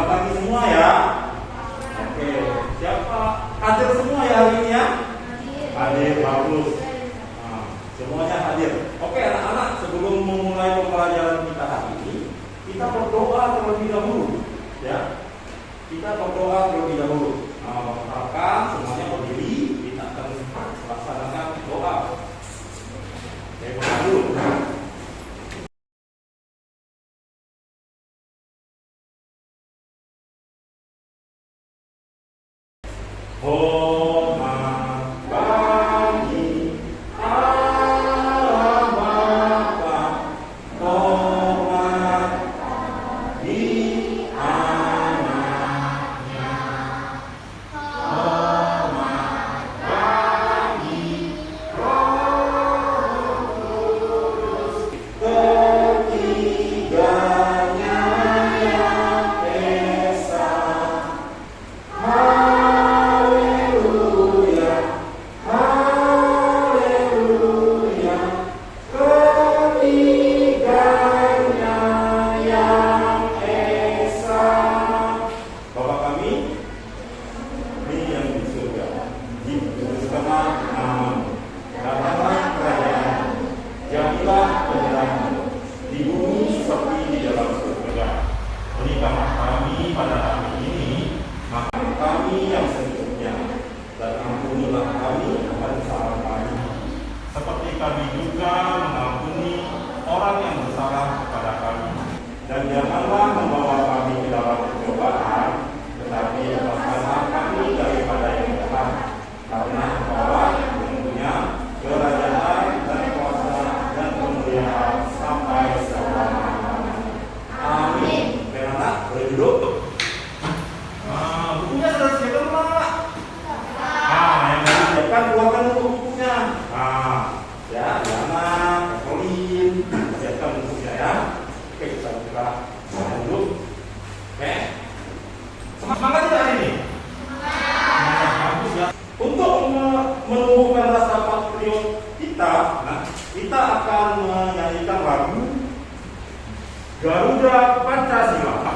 Selamat pagi semua ya. Oke, siapa hadir semua ya hari ini ya? Hadir, bagus. Nah, semuanya hadir. Oke anak-anak, sebelum memulai pembelajaran kita hari ini, kita berdoa terlebih dahulu ya. Kita berdoa terlebih dahulu. Mengharapkan semuanya berdiri, kita akan laksanakan doa. Oke, dulu. Kita akan menyanyikan lagu Garuda Pancasila.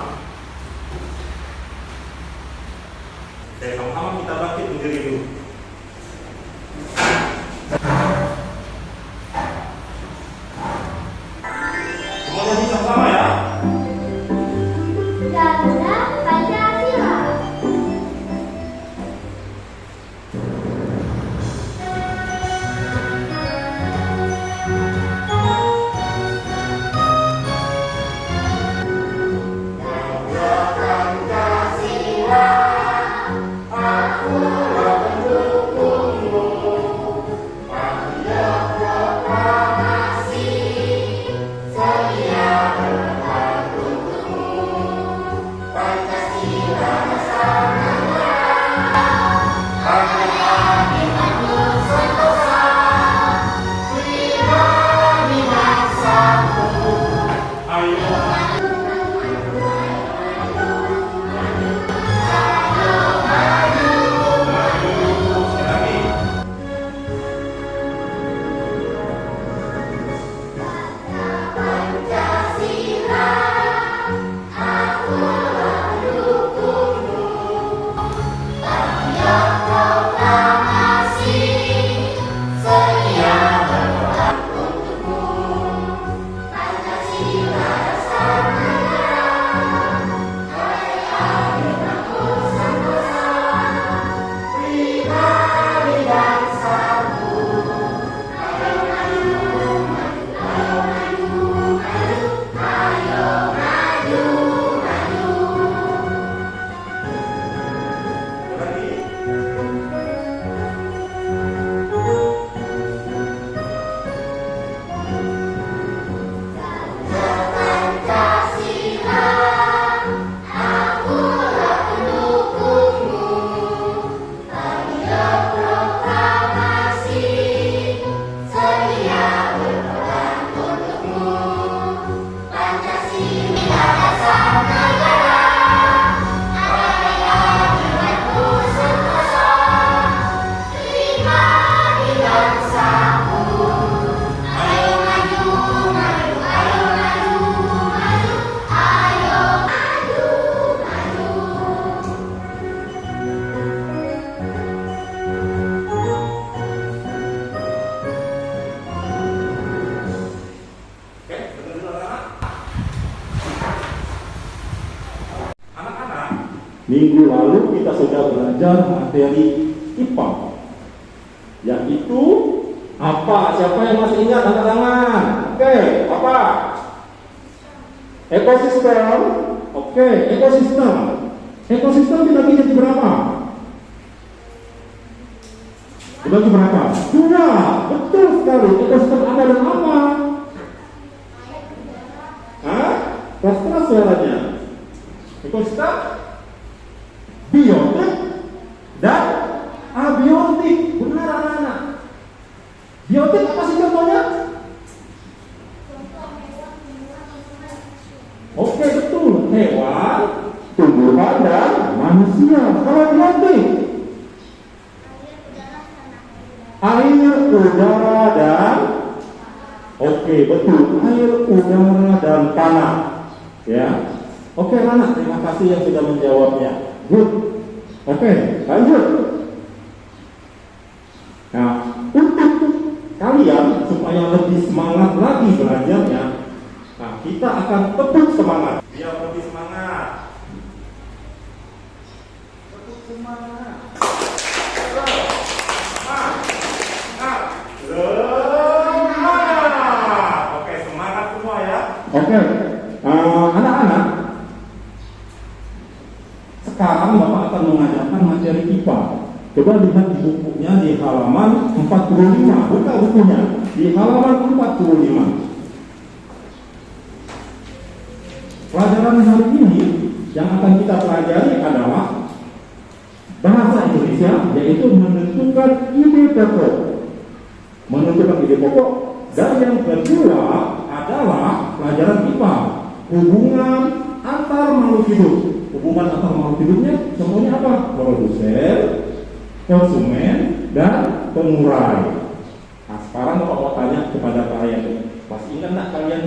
Minggu lalu kita sudah belajar materi IPA, yaitu apa? Siapa yang masih ingat? Angkat tangan. Oke, apa? Ekosistem. Oke, ekosistem. Ekosistem dibagi jadi berapa? Dibagi berapa? Dua. Betul sekali. Ekosistem apa dan apa? Hah? Keras suaranya. Ekosistem biotik dan abiotik. Benar anak-anak. Biotik apa sih contohnya? Oke, betul. Hewan, tumbuhan, dan manusia. Kalau biotik, air, udara, dan oke, betul. Air, udara, dan tanah. Ya. Oke, Rana, terima kasih yang sudah menjawabnya. Good. Oke, lanjut. Nah, untuk kalian supaya lebih semangat lagi belajarnya, nah kita akan tepuk semangat biar lebih semangat. Tepuk semangat. Oke, semangat semua ya. Oke, anak-anak, sekarang Bapak akan mengajarkan materi IPA. Coba lihat di bukunya di halaman 45. Buka bukunya di halaman 45. Pelajaran hari ini yang akan kita pelajari adalah bahasa Indonesia, yaitu menentukan ide pokok. Menentukan ide pokok. Dan yang kedua adalah pelajaran IPA, hubungan antar makhluk hidup. Hubungan antar makhluk hidupnya semuanya apa? Produsen, konsumen, dan pengurai. Nah, sekarang Bapak mau tanya kepada kalian, masih ingat nggak kalian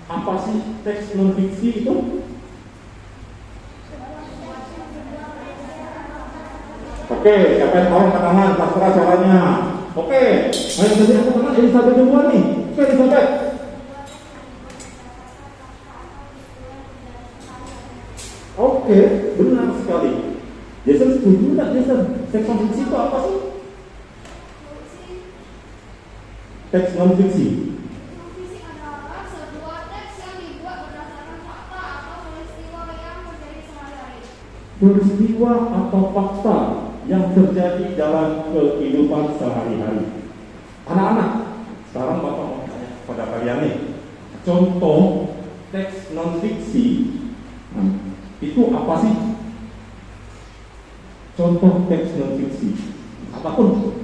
apa sih teks non fiksi itu? Oke, siapa yang tahu angkat tangan, terserah suaranya. Oke, ayo tadi angkat tangan, Elizabeth duluan nih. Oke, Elizabeth. Oke, benar sekali. Jason setuju nggak, Jason? Teks non fiksi itu apa sih? Teks non fiksi. Non fiksi adalah sebuah teks yang dibuat berdasarkan fakta atau peristiwa yang terjadi sehari-hari. Peristiwa atau fakta yang terjadi dalam kehidupan sehari-hari. Anak-anak, sekarang Bapak mau tanya kepada kalian nih, contoh teks non fiksi itu apa sih? Contoh teks non fiksi apapun.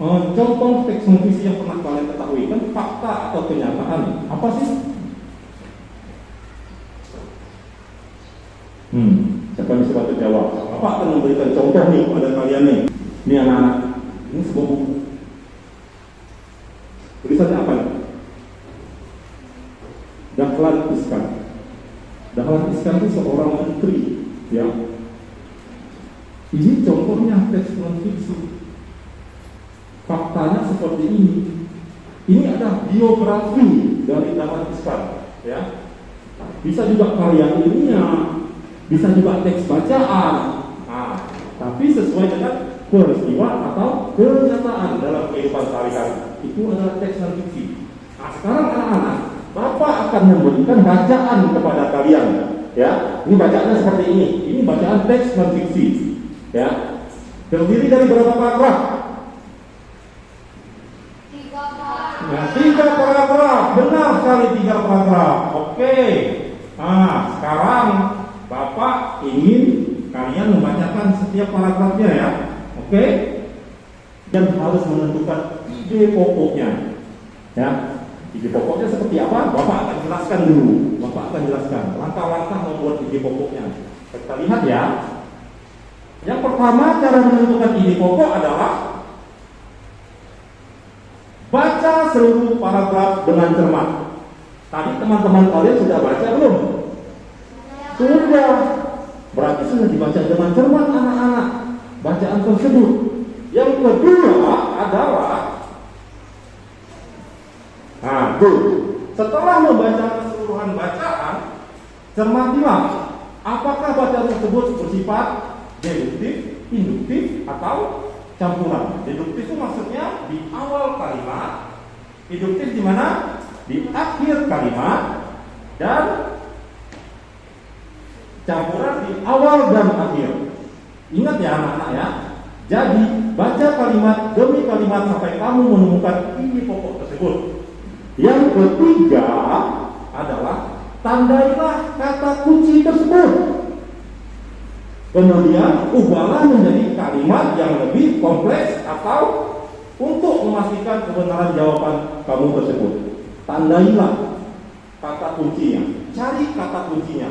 Contoh teks non fiksi yang pernah kalian ketahui kan fakta atau kenyataan. Apa sih? Siapa bisa bantu jawab? Bapak akan memberikan contoh nih kepada kalian nih. Ini anak-anak, ini sebuah buku. Tulisannya apa nih? Dahlan Iskan. Dahlan Iskan itu seorang menteri, ya. Ini contohnya teks non fiksi. Faktanya seperti ini. Ini ada biografi dari Dahlan Iskan, ya. Bisa juga karya ilmiah, bisa juga teks bacaan. Nah, tapi sesuai dengan peristiwa atau kenyataan dalam kehidupan sehari-hari. Itu adalah teks non fiksi. Nah, sekarang anak-anak, Bapak akan memberikan bacaan kepada kalian, ya. Ini bacaannya seperti ini. Ini bacaan teks non fiksi, ya. Terdiri dari berapa paragraf? 3 paragraf. Nah, 3 paragraf. Benar sekali, 3 paragraf. Oke. Nah, sekarang Bapak ingin kalian membacakan setiap paragrafnya, ya. Oke. Dan harus menentukan ide pokoknya, ya. Ide pokoknya seperti apa? Bapak akan jelaskan dulu. Bapak akan jelaskan langkah-langkah membuat ide pokoknya. Kita lihat, ya. Yang pertama, cara menentukan ide pokok adalah baca seluruh paragraf dengan cermat. Tadi teman-teman kalian sudah baca belum? Sudah. Berarti sudah dibaca dengan cermat anak-anak bacaan tersebut. Yang kedua adalah setelah membaca keseluruhan bacaan, cermatilah apakah jawaban tersebut bersifat deduktif, induktif, atau campuran. Deduktif itu maksudnya di awal kalimat, induktif di mana? Di akhir kalimat, dan campuran di awal dan akhir. Ingat ya anak-anak ya. Jadi baca kalimat demi kalimat sampai kamu menemukan ide pokok tersebut. Yang ketiga adalah tandailah kata kunci tersebut. Kemudian ubahlah menjadi kalimat yang lebih kompleks atau untuk memastikan kebenaran jawaban kamu tersebut. Tandailah kata kuncinya. Cari kata kuncinya.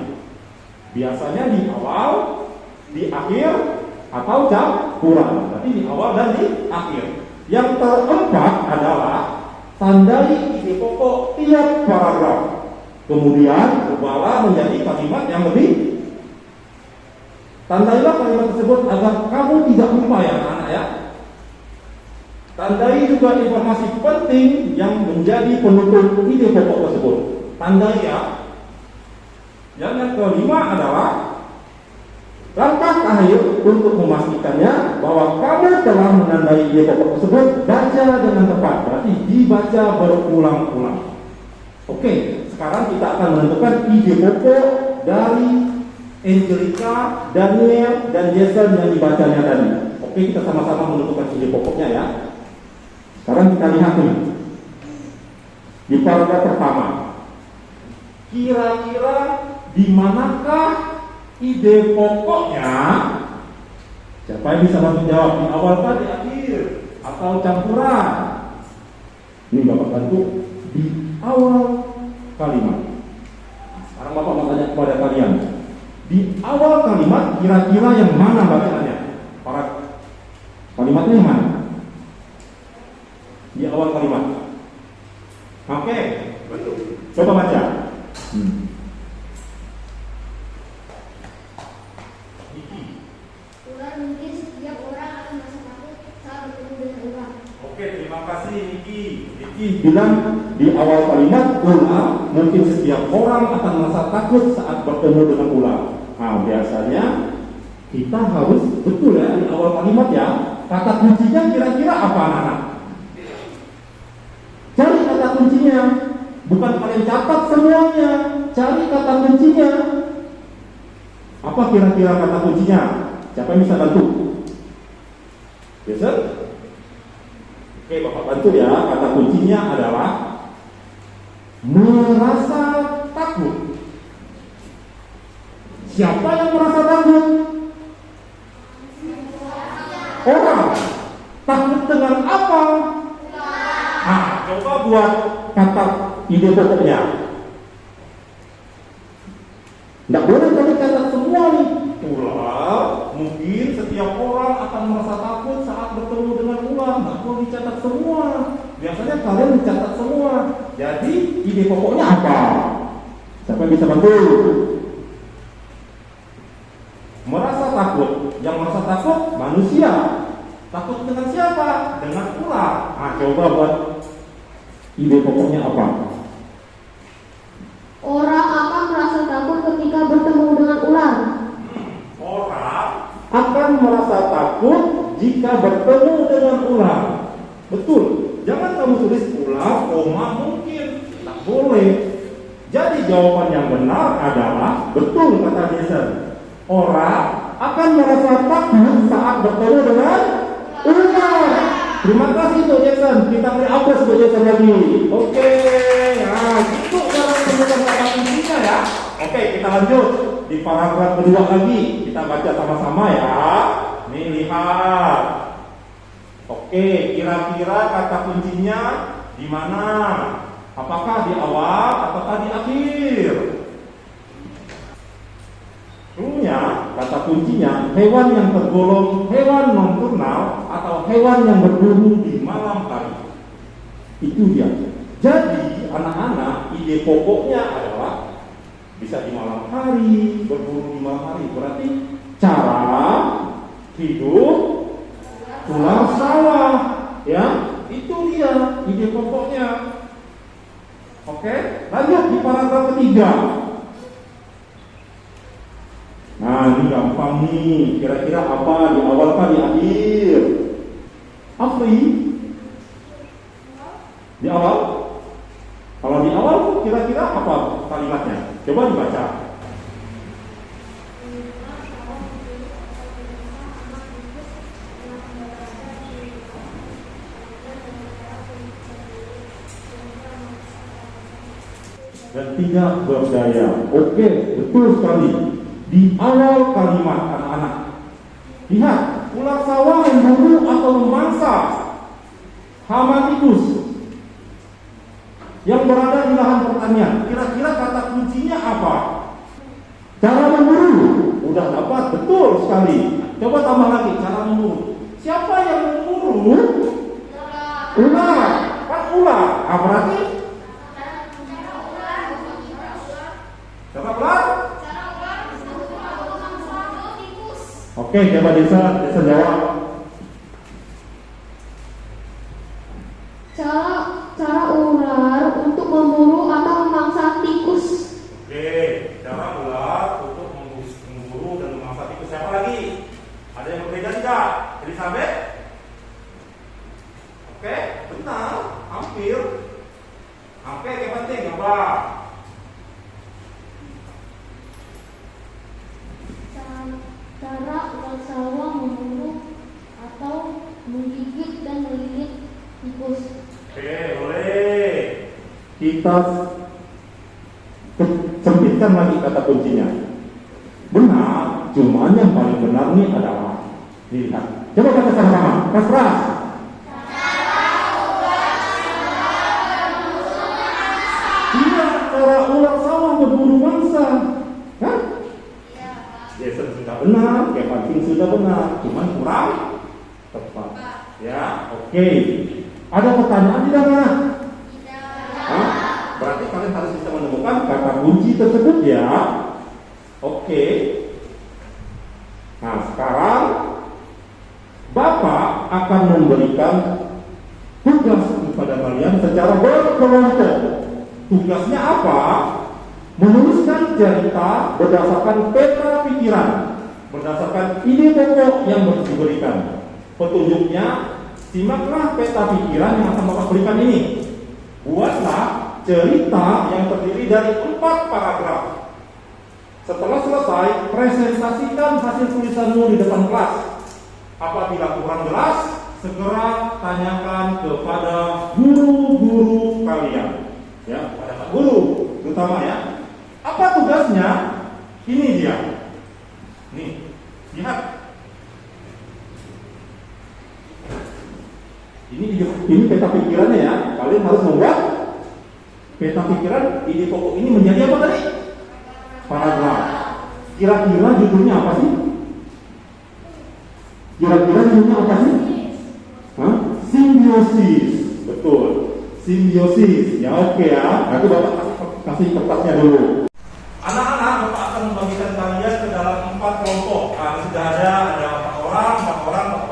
Biasanya di awal, di akhir, atau campuran. Berarti di awal dan di akhir. Yang keempat adalah tandai ide pokok tiap paragraf. Kemudian ubahlah menjadi kalimat yang lebih. Tandailah kalimat tersebut agar kamu tidak lupa ya anak-anak ya. Tandai juga informasi penting yang menjadi penutup ide pokok tersebut. Tandai ya. Yang kelima adalah langkah akhir untuk memastikannya bahwa kamu telah menandai ide pokok tersebut, baca dengan tepat. Berarti dibaca berulang-ulang. Oke, sekarang kita akan menentukan ide pokok dari Angelica, Daniel, dan Jason yang dibacanya tadi. Oke, kita sama-sama menentukan ide pokoknya ya. Sekarang kita lihat nih di paragraf pertama. Kira-kira di manakah ide pokoknya? Siapa yang bisa bantu jawab? Di awal kah, di akhir, atau campuran? Ini Bapak bantu di awal kalimat. Sekarang Bapak mau tanya kepada kalian, di awal kalimat kira-kira yang mana bacaannya? Para kalimatnya yang mana? Di awal kalimat. Oke, coba baca. Ular mungkin setiap orang akan merasa takut saat bertemu dengan ular. Oke, terima kasih Niki. Niki bilang di awal kalimat ular mungkin setiap orang akan merasa takut saat bertemu dengan ular. Nah, biasanya kita harus betul ya di awal kalimat ya. Kata kuncinya kira-kira apa anak-anak? Cari kata kuncinya. Bukan kalian catat semuanya. Cari kata kuncinya. Apa kira-kira kata kuncinya? Siapa yang bisa bantu? Yes, sir? Oke, Bapak bantu ya. Kata kuncinya adalah merasa takut. Siapa yang merasa takut? Orang. Takut dengan apa? Nah, coba buat kata ide pokoknya. Tidak boleh kalian catat semua nih. Ular, mungkin setiap orang akan merasa takut saat bertemu dengan ular. Tidak perlu dicatat semua. Biasanya kalian mencatat semua. Jadi ide pokoknya apa? Siapa yang bisa bantu? Merasa takut. Yang merasa takut manusia. Takut dengan siapa? Dengan ular. Nah, coba buat ide pokoknya apa? Orang akan merasa takut ketika bertemu dengan ular. Orang akan merasa takut jika bertemu dengan ular. Betul. Jangan kamu tulis ular, koma mungkin. Tak boleh. Jadi jawaban yang benar adalah betul kata Jason. Orang akan merasa takut saat bertemu dengan ular. Terima kasih untuk Jason. Kita beri aplaus untuk Jason lagi. Oke. Nah, itu cara menemukan kata kuncinya ya. Oke, kita lanjut di paragraf kedua lagi. Kita baca sama-sama ya. Nih lihat. Oke, kira-kira kata kuncinya di mana? Apakah di awal ataukah di akhir? Cluenya, kata kuncinya hewan yang tergolong hewan nokturnal atau hewan yang berburu di malam hari. Itu dia. Jadi anak-anak ide pokoknya adalah bisa di malam hari, berburu di malam hari. Berarti cara hidup ular sawah, ya itu dia ide pokoknya. Oke, lanjut di paragraf ketiga. Nah, ini gampang nih. Kira-kira apa di awal apa di akhir? Afri? Di awal? Kalau di awal kira-kira apa kalimatnya? Coba dibaca. Dan tidak berdaya. Oke, betul sekali. Di awal kalimat anak-anak. Lihat, ular sawah memburu atau memangsa hama tikus yang berada di lahan pertanian. Kira-kira kata kuncinya apa? Cara memburu. Udah dapat, betul sekali. Coba tambah lagi, cara memburu. Siapa yang memburu? Ular. Kan ular. Ah, berarti coba ular. Oke, coba Desa jawab. Cara ular untuk memburu atau memangsa tikus. Oke, cara ular untuk memburu dan memangsa tikus. Siapa lagi? Ada yang berbeda tidak? Elizabeth? Oke, benar, hampir. Oke, yang penting apa? Cara ular sawah memburu atau menggigit dan melilit tikus. Oke, boleh. Kita sempitkan lagi kata kuncinya. Benar, cuman yang paling benar ini adalah lihat. Coba kata sama-sama, keras. Iya, cara ular sawah berburu mangsa. Hah? Jason sudah benar, Kevin King sudah benar, cuman kurang tepat. Ya, oke. Ada pertanyaan tidak, Nak? Hah? Berarti kalian harus bisa menemukan kata kunci tersebut ya. Oke. Nah, sekarang Bapak akan memberikan tugas kepada kalian secara berkelompok. Tugasnya apa? Menuliskan cerita berdasarkan peta pikiran, berdasarkan ide pokok yang diberikan. Petunjuknya, simaklah peta pikiran yang akan Bapak berikan ini. Buatlah cerita yang terdiri dari 4 paragraf. Setelah selesai, presentasikan hasil tulisanmu di depan kelas. Apabila kurang jelas, segera tanyakan kepada guru-guru kalian. Ya, pada Pak Guru terutama ya. Apa tugasnya? Ini dia. Nih, lihat. Ini peta pikirannya ya. Kalian harus membuat peta pikiran ide pokok ini menjadi apa tadi? Paragraf. Kira-kira judulnya apa sih? Kira-kira judulnya apa sih? Hah? Simbiosis. Betul. Simbiosis. Ya oke ya. Nanti Bapak kasih kertasnya dulu. Anak-anak, Bapak akan membagikan kalian ke dalam 4 kelompok. Nah, sudah ada 4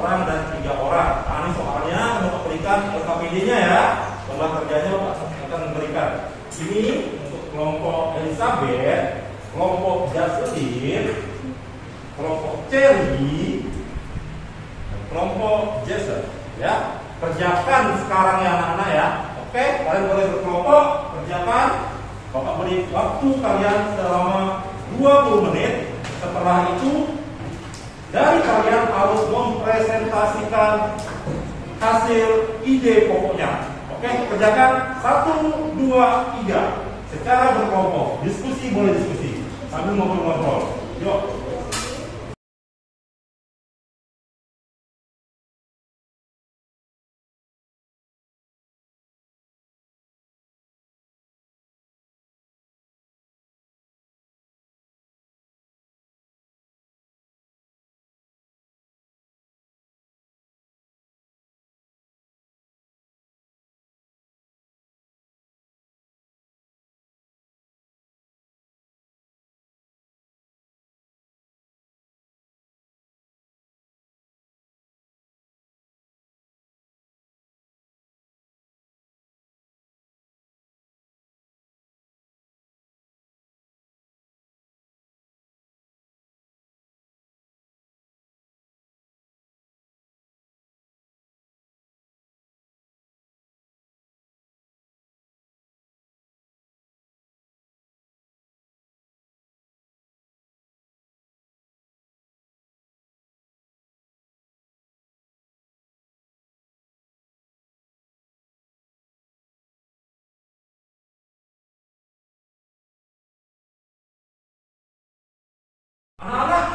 orang, dan 3 orang. Nah, ini soalnya Bapak berikan LKPD-nya ya. Kelompok kerjanya Bapak akan memberikan. Ini untuk kelompok Elizabeth, kelompok Jocelyn, kelompok Cherry, kelompok Jason. Ya, kerjakan sekarang ya anak-anak ya. Oke, kalian boleh berkelompok, kerjakan. Bapak beri waktu kalian selama 20 menit. Setelah itu, dari kalian harus mempresentasikan hasil ide pokoknya. Oke, kerjakan 1, 2, 3 secara berkelompok. Diskusi boleh diskusi sambil ngobrol-ngobrol. Yuk.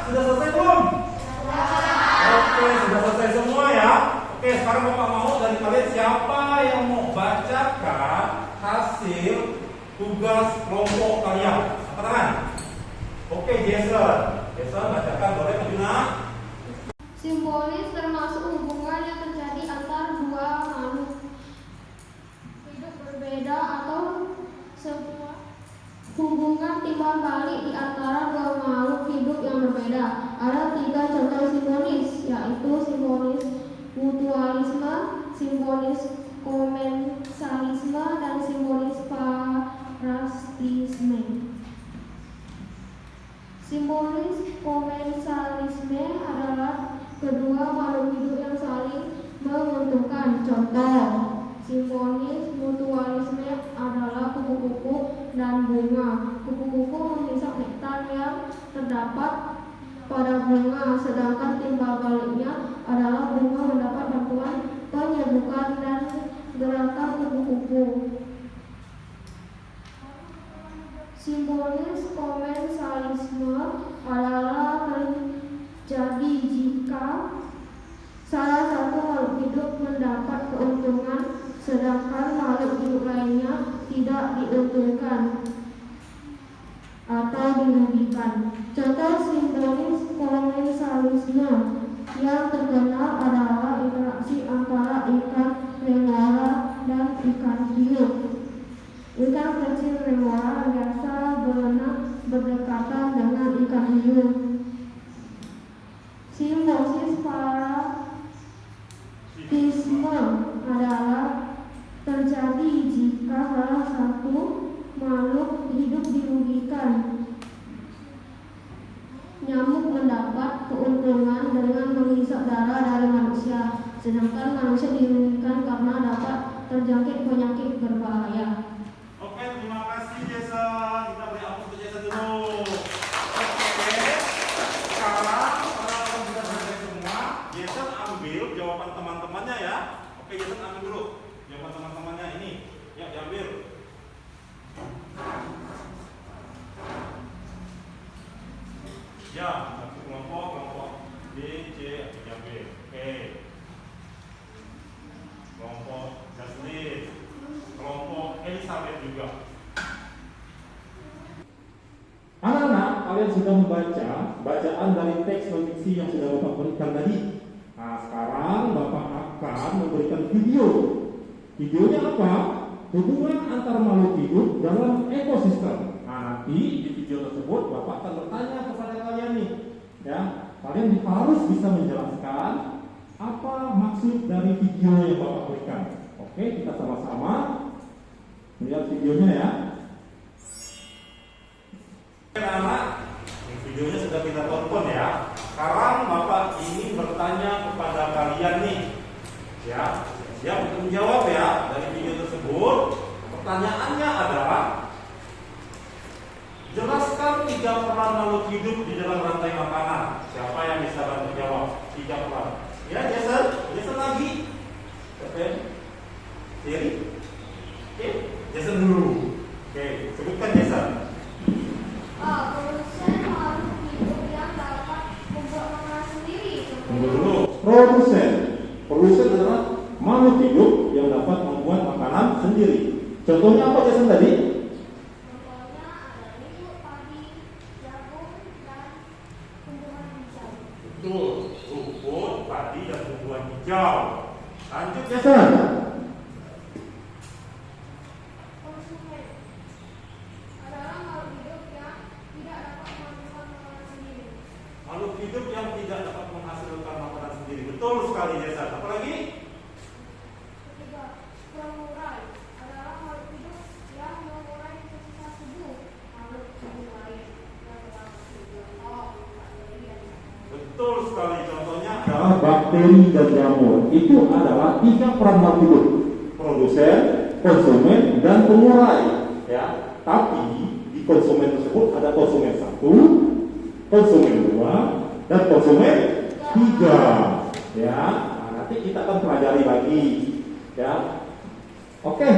sudah selesai belum? Oke, sudah selesai semua ya. Oke, sekarang Bapak mau dari kalian siapa yang mau bacakan hasil tugas kelompok kalian? Angkat tangan. Oke, Jason. Jason bacakan, boleh Kak Juna? Simbolis termasuk hubungan yang terjadi antar dua makhluk hidup berbeda atau sebuah hubungan timbal balik di antara dua makhluk hidup yang berbeda. Ada 3 contoh simbolis, yaitu simbolis mutualisme, simbolis komensalisme, dan simbolis parastisme. Simbolis komensalisme adalah kedua makhluk hidup yang saling menguntungkan. Contoh, simbolis mutualisme adalah kupu-kupu dan bunga. Kupu-kupu menghisap nektar yang terdapat pada bunga, sedangkan timbal baliknya adalah bunga mendapat bantuan penyebukan dan gerakan kupu-kupu. Simbolis komensalisme adalah terjadi jika salah satu makhluk hidup mendapat keuntungan sedangkan makhluk hidup lainnya tidak diuntungkan atau dirugikan. Contoh simbolis komensalisme yang terkenal adalah interaksi antara ikan remora dan ikan hiu. Ikan kecil remora biasa berenang berdekatan dengan ikan hiu. Simbolis parastisme adalah terjadi jika salah satu makhluk hidup dirugikan. Nyamuk mendapat keuntungan dengan menghisap darah dari manusia, sedangkan manusia dirugikan karena dapat terjangkit penyakit berbahaya. Oke, terima kasih Jason. Kita beri aplaus untuk Jason dulu. Oke, sekarang kalau sudah selesai semua, Jason ambil jawaban teman-temannya ya. Oke, Jason ambil dulu jawaban teman-temannya ini. Ya, diambil. Ya, satu kelompok B, C, diambil. Oke. Kelompok Jaslyn, kelompok Elizabeth juga. Anak-anak, kalian sudah membaca bacaan dari teks non-fiksi yang sudah Bapak berikan tadi. Nah, sekarang Bapak akan memberikan video. Videonya apa? Hubungan antar makhluk hidup dalam ekosistem. Nah, nanti di video tersebut Bapak akan bertanya kepada kalian nih, ya. Kalian harus bisa menjelaskan apa maksud dari video yang Bapak berikan. Oke, kita sama-sama melihat videonya ya. Anak-anak, videonya sudah kita tonton ya. Sekarang Bapak ingin bertanya kepada kalian nih, ya. Siap untuk menjawab ya dari video tersebut. Pertanyaannya adalah, jelaskan 3 peran makhluk hidup di dalam rantai makanan. Siapa yang bisa bantu jawab? 3 peran. Ya, Jason lagi. Oke. Siri. Oke, Jason dulu. Oke, sebutkan Jason. Produsen makhluk hidup yang dapat membuat makanan sendiri. Tunggu dulu. Produsen adalah makhluk hidup yang dapat membuat makanan sendiri. Contohnya apa Jason tadi? Contohnya ada rumput, padi, jagung, dan tumbuhan hijau. Betul, rumput, padi, dan tumbuhan hijau. Lanjut Jason. Konsumen adalah makhluk hidup yang tidak dapat menghasilkan makanan sendiri. Makhluk hidup yang tidak dapat menghasilkan makanan sendiri. Betul sekali Jason. Apa lagi? Ketiga, pengurai adalah makhluk hidup yang mengurai sisa tubuh makhluk hidup lain yang dalam bakteri dan Betul sekali. Contohnya adalah bakteri dan jamur. Itu adalah 3 peran makhluk hidup: produsen, konsumen, dan pengurai. Ya, tapi di konsumen tersebut ada konsumen 1, konsumen 2, dan konsumen 3. Ya, nah, nanti kita akan pelajari lagi. Ya, oke.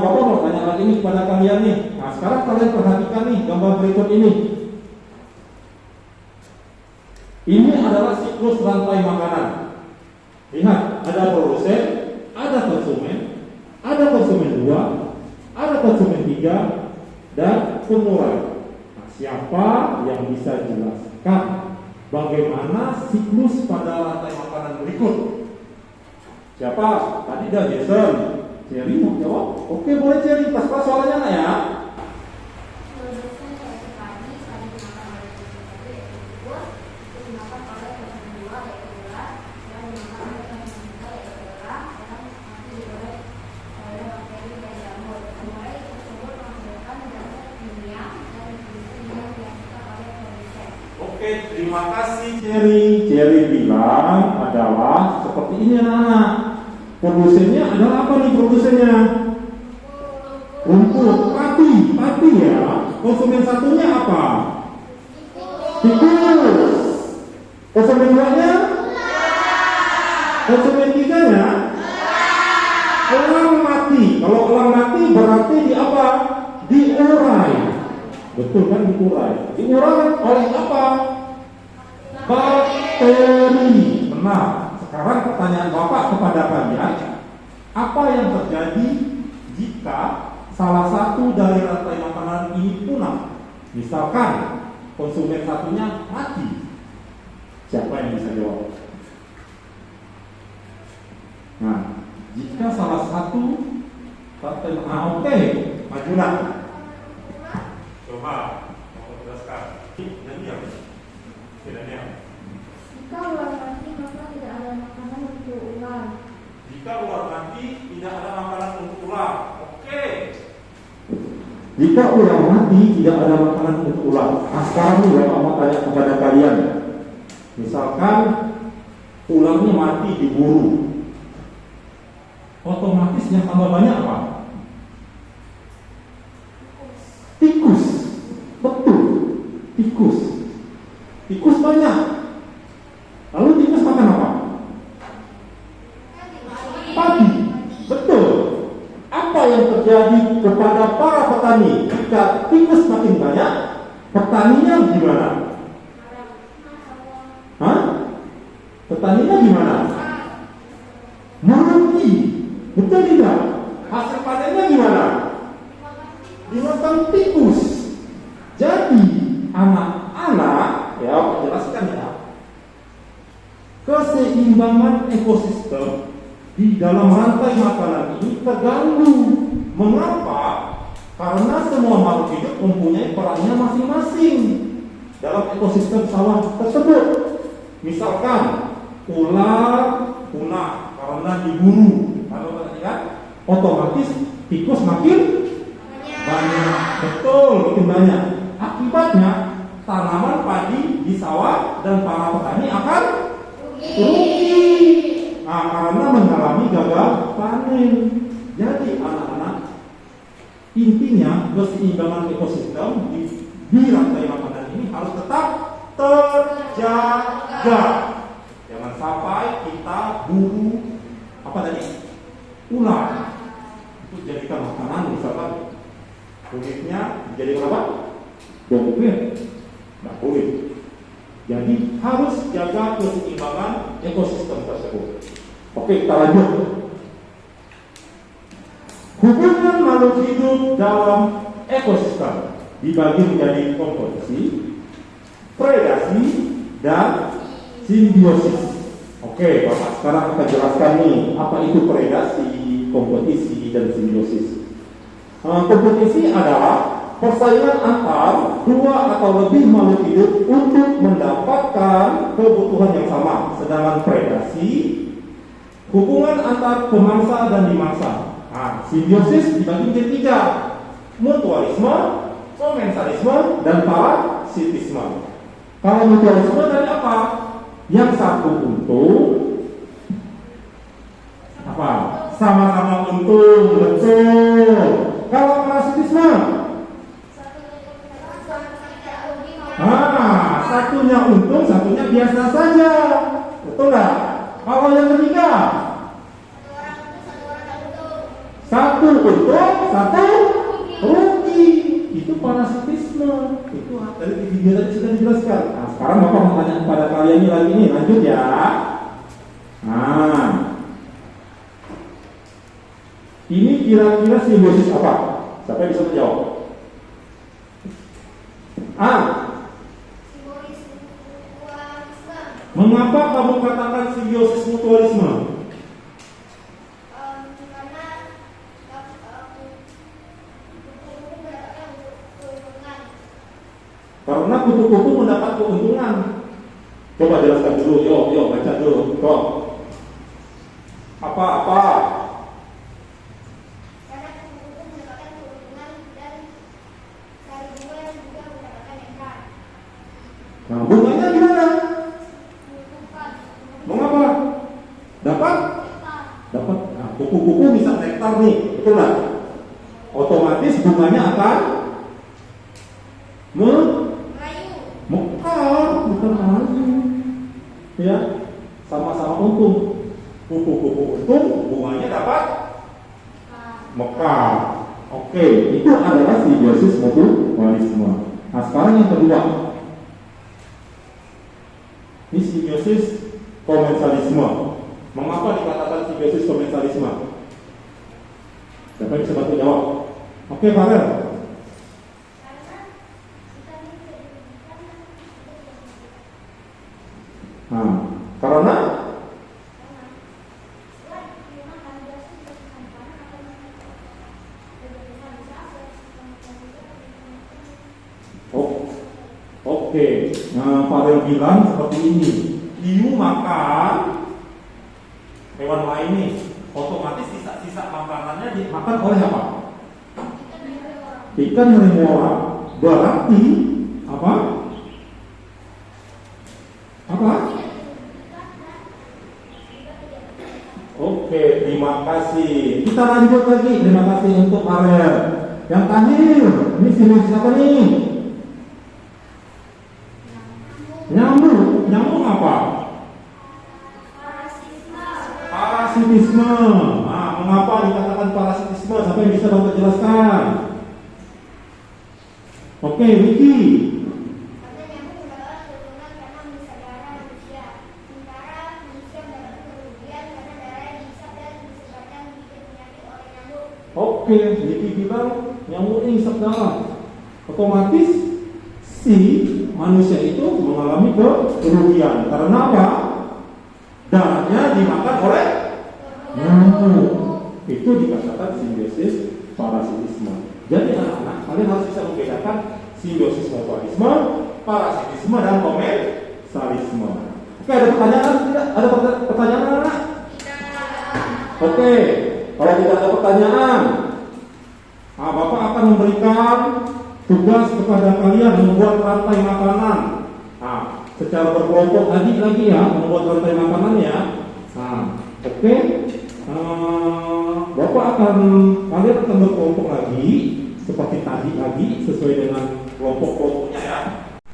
Bapak mau tanya lagi nih kepada kalian nih. Nah, sekarang kalian perhatikan nih gambar berikut ini. Ini adalah siklus rantai makanan. Lihat, ada produsen, ada konsumen 2, ada konsumen 3, dan pengurai. Nah, siapa yang bisa jelaskan bagaimana siklus pada rantai makanan berikut? Siapa? Tadi dah Jason. Cherry mau jawab? Oke, boleh Cherry. Pas soalnya nak ya. Oke, terima kasih Cherry. Cherry bilang adalah seperti ini anak-anak. Produsennya adalah apa nih produsennya? Rumput, pati ya. Konsumen satunya apa? Tikus. Konsumen 2-nya? Konsumen 3-nya? Elang mati. Kalau elang mati berarti di apa? Diurai. Betul kan, diurai. Diurai oleh apa? Bakteri. Benar. Sekarang pertanyaan Bapak kepada kalian, apa yang terjadi jika salah satu dari rantai makanan ini punah? Misalkan konsumen satunya mati. Siapa yang bisa jawab? Nah, jika salah satu rantai oke, majulah. Coba, mau jelaskan. Daniel. Jika ular mati maka tidak ada makanan untuk ular. Jika ular mati tidak ada makanan untuk ular. Oke. Jika ular mati tidak ada makanan untuk ular. Nah, sekarang nih Bapak mau tanya kepada kalian. Misalkan ularnya mati diburu, otomatis yang tambah banyak apa? Tikus. Betul. Tikus banyak. Lalu tikus makan apa? Padi. Betul. Apa yang terjadi kepada para petani jika tikus makin banyak? Petaninya gimana? Hah? Petaninya gimana? Merugi. Betul tidak? Hasil panennya gimana? Dimakan tikus. Jadi anak-anak, ya aku jelaskan ya, keseimbangan ekosistem di dalam rantai makanan ini terganggu. Mengapa? Karena semua makhluk hidup mempunyai perannya masing-masing dalam ekosistem sawah tersebut. Misalkan ular punah karena diburu, kalau perhatikan, otomatis tikus makin banyak. Betul, makin banyak. Akibatnya tanaman padi di sawah dan para petani akan rugi. Nah, karena mengalami gagal panen. Jadi anak-anak, intinya keseimbangan ekosistem di rantai makanan ini harus tetap terjaga. Jangan sampai kita buru apa tadi? Ular itu jadikan makanan, misalkan kulitnya dijadikan apa? Dompet. Nah, boleh. Jadi harus jaga keseimbangan ekosistem tersebut. Oke, kita lanjut. Hubungan makhluk hidup dalam ekosistem dibagi menjadi kompetisi, predasi, dan simbiosis. Oke, Bapak sekarang akan jelaskan nih apa itu predasi, kompetisi, dan simbiosis. Kompetisi adalah persaingan antar dua atau lebih makhluk hidup untuk mendapatkan kebutuhan yang sama. Sedangkan predasi, hubungan antar pemangsa dan dimangsa. Nah, simbiosis dibagi menjadi 3: mutualisme, komensalisme, dan parasitisme. Kalau mutualisme dari apa? Yang satu untung, apa? Sama-sama untung, betul. Kalau parasitisme, satunya untung, satunya biasa saja. Betul nggak? Kalau yang ketiga, satu untung, satu rugi. Itu parasitisme. Itu dari video tadi sudah dijelaskan. Nah, sekarang Bapak mau tanya kepada kalian ini lagi nih, lanjut ya. Nah, ini kira-kira simbiosis apa? Siapa yang bisa menjawab? A. Simbolis mutualisme. Mengapa kamu katakan simbiosis mutualisme? Karena kupu-kupu mendapatkan keuntungan. Karena kupu-kupu mendapat keuntungan. Coba jelaskan dulu, yuk baca dulu. Kok? Apa? Karena kupu-kupu mendapatkan keuntungan dan dari bunga juga mendapatkan nektar. Nah, bunganya gimana? Mengumpulkan Mengapa? Dapat? nektar. Dapat. Nah, kupu-kupu bisa nektar nih, betul nggak? Otomatis bunganya akan Melayu. mekar, bukan lagi. Ya, sama-sama untung. Kupu-kupu untung, bunganya dapat mekar. Oke, itu adalah simbiosis mutualisme. Nah, sekarang yang kedua. Ini simbiosis komensalisme. Mengapa dikatakan simbiosis komensalisme? Siapa yang bisa bantu jawab? Oke, Farel. Nah, karena oh, oke. Nah, Farel bilang seperti ini. Hiu makan hewan lain nih, otomatis sisa-sisa makanannya dimakan oleh apa? Ikan herbivora. Berarti apa? Apa? Oke, terima kasih. Kita lanjut lagi. Terima kasih untuk Farel. Yang terakhir, ini simbiosis apa nih? Nyamuk apa? Parasitisme. Nah, mengapa dikatakan parasitisme? Siapa yang bisa bantu jelaskan? Oke, Vicky. Karena nyamuk mendapatkan keuntungan karena menghisap darah manusia. Sementara manusia mendapat kerugian karena darah yang dihisap dan disebarkan bikin penyakit oleh nyamuk. Oke, Vicky bilang nyamuk ini hisap darah. Otomatis si manusia itu mengalami kerugian. Karena apa? Darahnya dimakan oleh nyamuk. Itu dikatakan simbiosis parasitisme. Jadi anak-anak, kalian harus bisa membedakan simbiosis mutualisme, parasitisme, dan komensalisme. Oke, ada pertanyaan tidak? Ada pertanyaan anak? Oke, kalau tidak ada pertanyaan, Bapak akan memberikan tugas kepada kalian membuat rantai makanan. Secara berkelompok lagi ya, membuat rantai makanan ya. Oke. Bapak kalian akan berkelompok lagi seperti tadi lagi sesuai dengan kelompok-kelompoknya ya.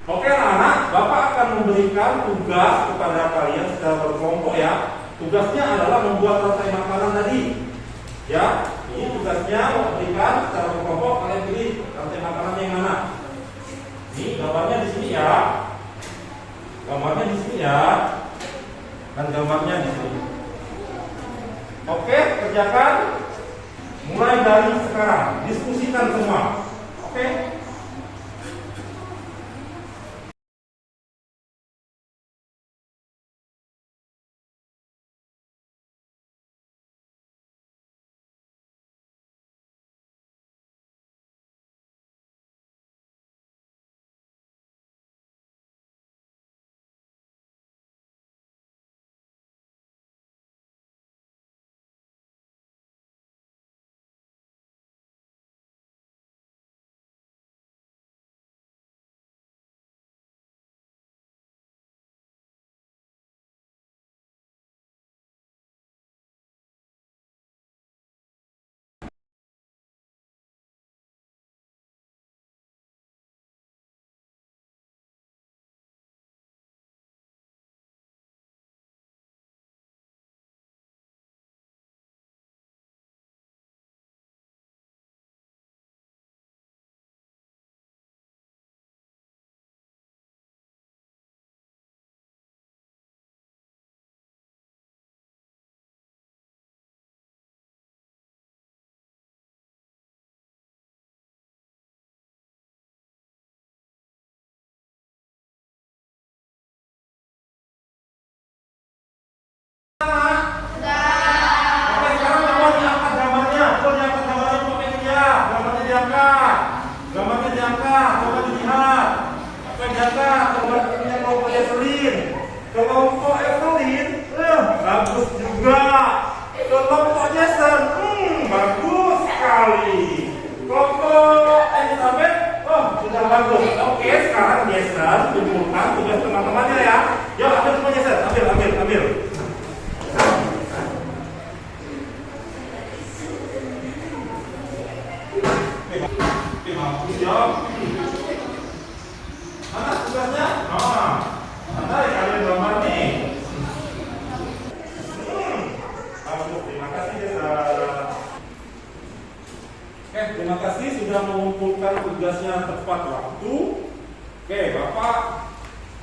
Oke anak-anak, Bapak akan memberikan tugas kepada kalian secara berkelompok ya. Tugasnya adalah membuat rantai makanan tadi. Ya, ini tugasnya memberikan secara berkelompok. Kalian pilih rantai makanan yang mana? Ini gambarnya di sini ya. Gambarnya di sini ya. Dan gambarnya di sini. Oke, kerjakan mulai dari sekarang. Diskusikan semua. Oke? tugasnya tepat waktu. Oke, Bapak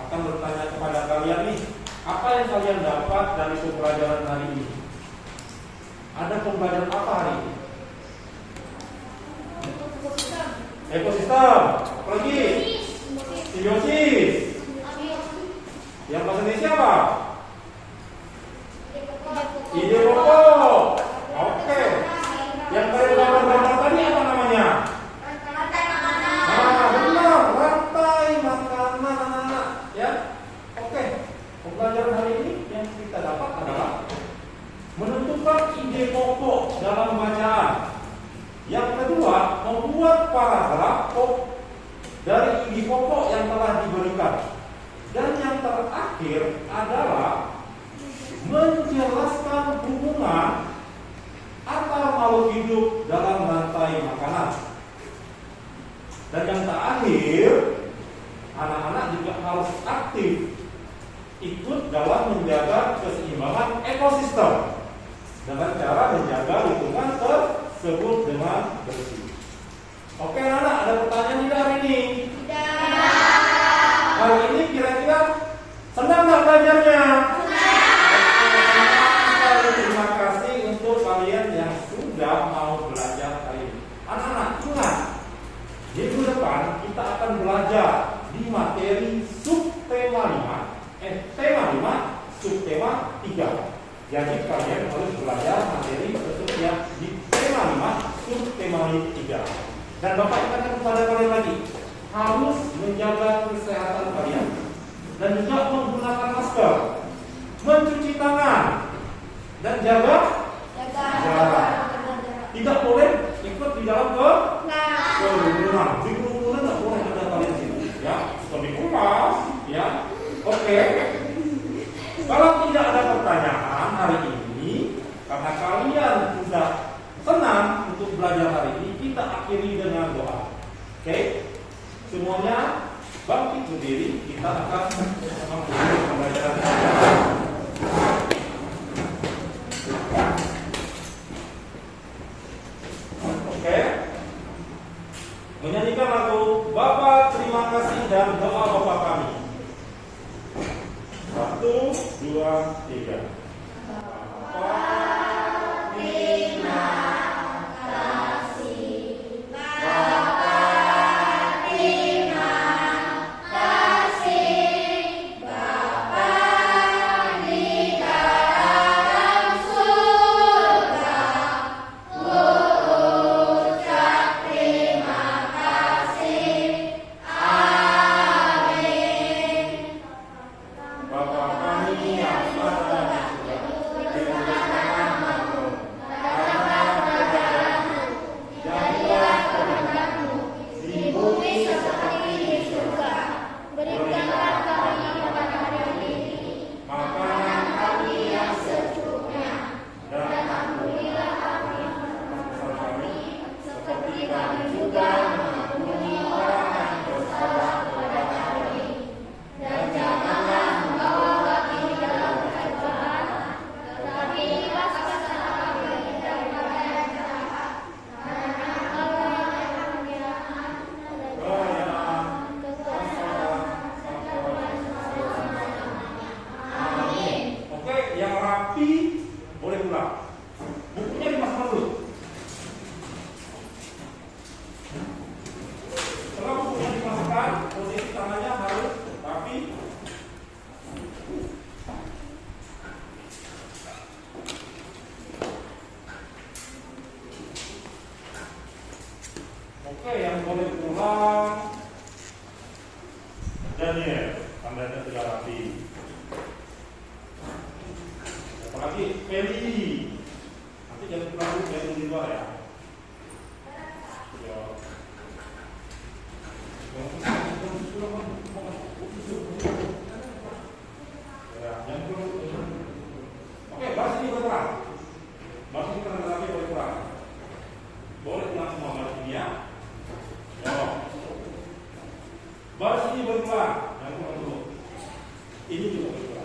akan bertanya kepada kalian nih, apa yang kalian dapat dari pembelajaran hari ini? Ada pembelajaran apa hari ini? Ekosistem. Apalagi? Simbiosis. Yang bahasa Indonesia apa? Ide pokok. Oke. Yang dari gambar-gambar tadi apa namanya? Benar, rantai makanan anak-anak. Ya. Oke. Pembelajaran hari ini yang kita dapat adalah menentukan ide pokok dalam bacaan. Yang kedua, membuat paragraf dari ide pokok yang telah diberikan. Dan yang terakhir adalah menjelaskan hubungan antar makhluk hidup dalam rantai makanan. Dan yang terakhir, anak-anak juga harus aktif ikut dalam menjaga keseimbangan ekosistem dengan cara menjaga lingkungan tersebut dengan bersih. Oke, anak-anak, ada pertanyaan tidak hari ini? Hari ini kira-kira senang nggak belajarnya? Terima kasih untuk kalian yang sudah mau belajar hari ini. Anak-anak, ingat, minggu depan kita akan belajar di materi subtema 5, tema 5, subtema 3. Jadi kalian harus belajar materi tersebut ya di tema 5, subtema 3. Dan Bapak ingatkan kepada kalian lagi, harus menjaga kesehatan kalian dan juga menggunakan masker, mencuci tangan, dan jaga jarak. Tidak boleh ikut di dalam kerumunan. Di kerumunan tidak boleh ada kalian sini, ya. Lebih keras, ya. Oke. Kalau tidak ada pertanyaan hari ini, karena kalian sudah senang untuk belajar hari ini, kita akhiri dengan doa. Oke. Semuanya bangkit berdiri, kita akan mengakhiri pembelajaran kita. Oke. Menyanyikan lagu Bapa terima kasih dan doa Bapa kami. 1, 2, 3. Bapa terima kasih. Bapa Daniel, tandanya sudah rapi. Apalagi Feli. Nanti jangan terlalu jangan di luar ya. Oke, bahas ini berkurang. Bahas ini lagi berkurang. Boleh pulang semua bahas ini ya. Bahas ini berkurang. Yang dulu. Ini juga berkurang.